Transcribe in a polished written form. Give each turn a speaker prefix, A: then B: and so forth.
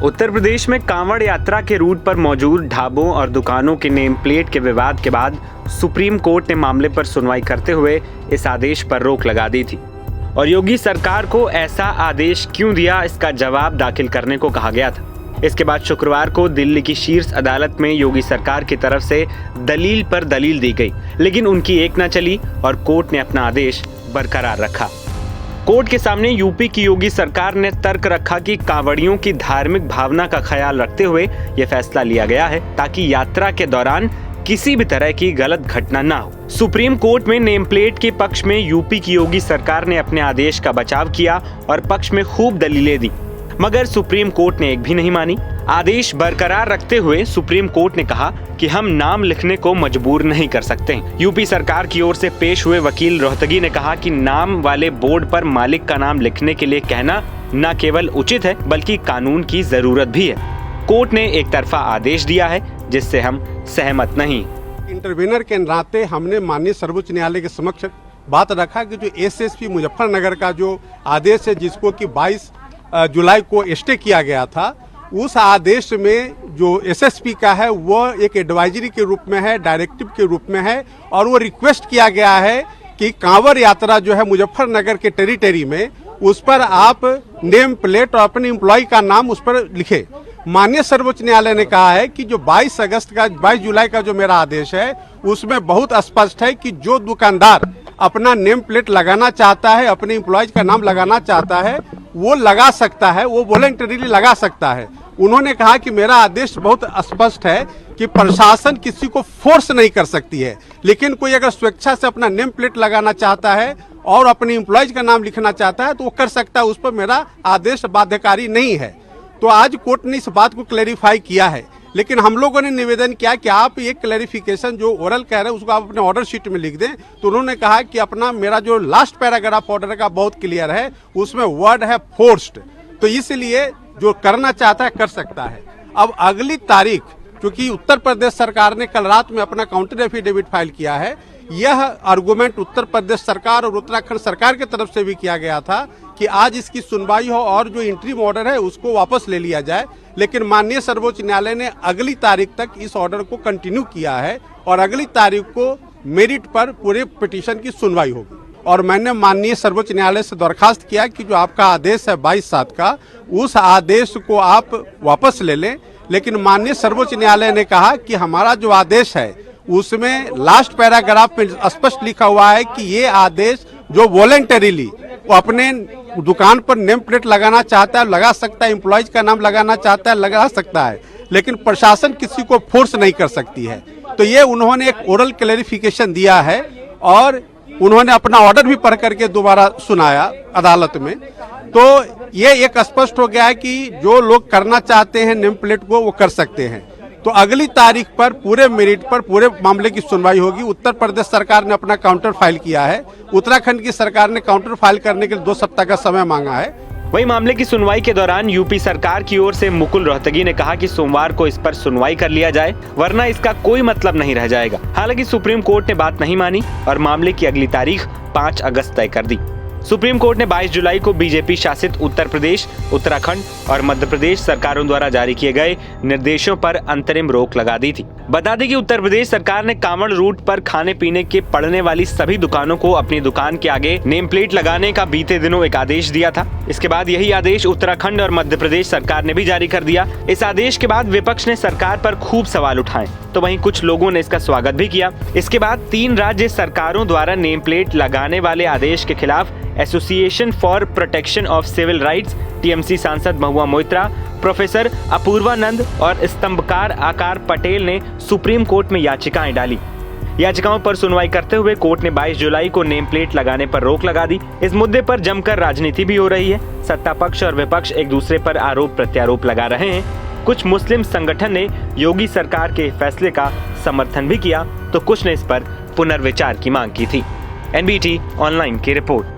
A: उत्तर प्रदेश में कांवड़ यात्रा के रूट पर मौजूद ढाबों और दुकानों के नेम प्लेट के विवाद के बाद सुप्रीम कोर्ट ने मामले पर सुनवाई करते हुए इस आदेश पर रोक लगा दी थी और योगी सरकार को ऐसा आदेश क्यों दिया, इसका जवाब दाखिल करने को कहा गया था। इसके बाद शुक्रवार को दिल्ली की शीर्ष अदालत में योगी सरकार की तरफ से दलील पर दलील दी गई, लेकिन उनकी एक न चली और कोर्ट ने अपना आदेश बरकरार रखा। कोर्ट के सामने यूपी की योगी सरकार ने तर्क रखा कि कांवड़ियों की धार्मिक भावना का ख्याल रखते हुए यह फैसला लिया गया है ताकि यात्रा के दौरान किसी भी तरह की गलत घटना ना हो। सुप्रीम कोर्ट में नेम प्लेट के पक्ष में यूपी की योगी सरकार ने अपने आदेश का बचाव किया और पक्ष में खूब दलीलें दी, मगर सुप्रीम कोर्ट ने एक भी नहीं मानी। आदेश बरकरार रखते हुए सुप्रीम कोर्ट ने कहा कि हम नाम लिखने को मजबूर नहीं कर सकते। यूपी सरकार की ओर से पेश हुए वकील रोहतगी ने कहा कि नाम वाले बोर्ड पर मालिक का नाम लिखने के लिए कहना न केवल उचित है बल्कि कानून की जरूरत भी है। कोर्ट ने एक तरफा आदेश दिया है जिससे हम सहमत नहीं।
B: इंटरवेनर के नाते हमने माननीय सर्वोच्च न्यायालय के समक्ष बात रखा कि जो एसएसपी मुजफ्फरनगर का जो आदेश है, जिसको कि 22 जुलाई को स्टे किया गया था, उस आदेश में जो एसएसपी का है वो एक एडवाइजरी के रूप में है, डायरेक्टिव के रूप में है और वो रिक्वेस्ट किया गया है कि कांवड़ यात्रा जो है मुजफ्फरनगर के टेरिटरी में, उस पर आप नेम प्लेट और अपने एम्प्लॉय का नाम उस पर लिखे। माननीय सर्वोच्च न्यायालय ने कहा है कि जो 22 जुलाई का जो मेरा आदेश है उसमें बहुत स्पष्ट है कि जो दुकानदार अपना नेम प्लेट लगाना चाहता है, अपने एम्प्लॉयज का नाम लगाना चाहता है, वो लगा सकता है, वो वॉलंटरीली लगा सकता है। उन्होंने कहा कि मेरा आदेश बहुत स्पष्ट है कि प्रशासन किसी को फोर्स नहीं कर सकती है, लेकिन कोई अगर स्वेच्छा से अपना नेम प्लेट लगाना चाहता है और अपने एम्प्लॉयज का नाम लिखना चाहता है तो वो कर सकता है, उस पर मेरा आदेश बाध्यकारी नहीं है। तो आज कोर्ट ने इस बात को क्लैरिफाई किया है, लेकिन हम लोगों ने निवेदन किया कि आप एक क्लैरिफिकेशन जो ओरल कह रहे हैं उसको आप अपने ऑर्डर शीट में लिख दें। तो उन्होंने कहा कि अपना मेरा जो लास्ट पैराग्राफ ऑर्डर का बहुत क्लियर है, उसमें वर्ड है फोर्स्ड, तो इसलिए जो करना चाहता है कर सकता है। अब अगली तारीख, क्योंकि उत्तर प्रदेश सरकार ने कल रात में अपना काउंटर एफिडेविट फाइल किया है, यह आर्गूमेंट उत्तर प्रदेश सरकार और उत्तराखंड सरकार की तरफ से भी किया गया था कि आज इसकी सुनवाई हो और जो इंटरिम ऑर्डर है उसको वापस ले लिया जाए, लेकिन माननीय सर्वोच्च न्यायालय ने अगली तारीख तक इस ऑर्डर को कंटिन्यू किया है और अगली तारीख को मेरिट पर पूरे पिटीशन की सुनवाई होगी। और मैंने माननीय सर्वोच्च न्यायालय से दरखास्त किया कि जो आपका आदेश है 22/7 का, उस आदेश को आप वापस ले लें, लेकिन माननीय सर्वोच्च न्यायालय ने कहा कि हमारा जो आदेश है उसमें लास्ट पैराग्राफ में स्पष्ट लिखा हुआ है कि ये आदेश जो वॉलंटरीली वो अपने दुकान पर नेम प्लेट लगाना चाहता है लगा सकता है, एम्प्लॉयज का नाम लगाना चाहता है लगा सकता है, लेकिन प्रशासन किसी को फोर्स नहीं कर सकती है। तो ये उन्होंने एक ओरल क्लैरिफिकेशन दिया है और उन्होंने अपना ऑर्डर भी पढ़ करके दोबारा सुनाया अदालत में। तो ये एक स्पष्ट हो गया है कि जो लोग करना चाहते हैं नेम प्लेट को वो कर सकते हैं। तो अगली तारीख पर पूरे मेरिट पर पूरे मामले की सुनवाई होगी। उत्तर प्रदेश सरकार ने अपना काउंटर फाइल किया है, उत्तराखंड की सरकार ने काउंटर फाइल करने के लिए 2 सप्ताह का समय मांगा है।
A: वही मामले की सुनवाई के दौरान यूपी सरकार की ओर से मुकुल रोहतगी ने कहा कि सोमवार को इस पर सुनवाई कर लिया जाए, वरना इसका कोई मतलब नहीं रह जाएगा। हालांकि सुप्रीम कोर्ट ने बात नहीं मानी और मामले की अगली तारीख 5 अगस्त तय कर दी। सुप्रीम कोर्ट ने 22 जुलाई को बीजेपी शासित उत्तर प्रदेश, उत्तराखंड और मध्य प्रदेश सरकारों द्वारा जारी किए गए निर्देशों पर अंतरिम रोक लगा दी थी। बता दें कि उत्तर प्रदेश सरकार ने कांवड़ रूट पर खाने पीने के पड़ने वाली सभी दुकानों को अपनी दुकान के आगे नेम प्लेट लगाने का बीते दिनों एक आदेश दिया था। इसके बाद यही आदेश उत्तराखंड और मध्य प्रदेश सरकार ने भी जारी कर दिया। इस आदेश के बाद विपक्ष ने सरकार पर खूब सवाल उठाए, तो वहीं कुछ लोगों ने इसका स्वागत भी किया। इसके बाद 3 राज्य सरकारों द्वारा नेम प्लेट लगाने वाले आदेश के खिलाफ association for protection of civil rights, TMC सांसद महुआ मोइत्रा, प्रोफेसर अपूर्वानंद और स्तंभकार आकार पटेल ने सुप्रीम कोर्ट में याचिकाएं डाली। याचिकाओं पर सुनवाई करते हुए कोर्ट ने 22 जुलाई को नेम प्लेट लगाने पर रोक लगा दी। इस मुद्दे पर जमकर राजनीति भी हो रही है। सत्ता पक्ष और विपक्ष एक दूसरे पर आरोप प्रत्यारोप लगा रहे हैं। कुछ मुस्लिम संगठन ने योगी सरकार के फैसले का समर्थन भी किया, तो कुछ ने इस पर पुनर्विचार की मांग की थी। एनबीटी ऑनलाइन की रिपोर्ट।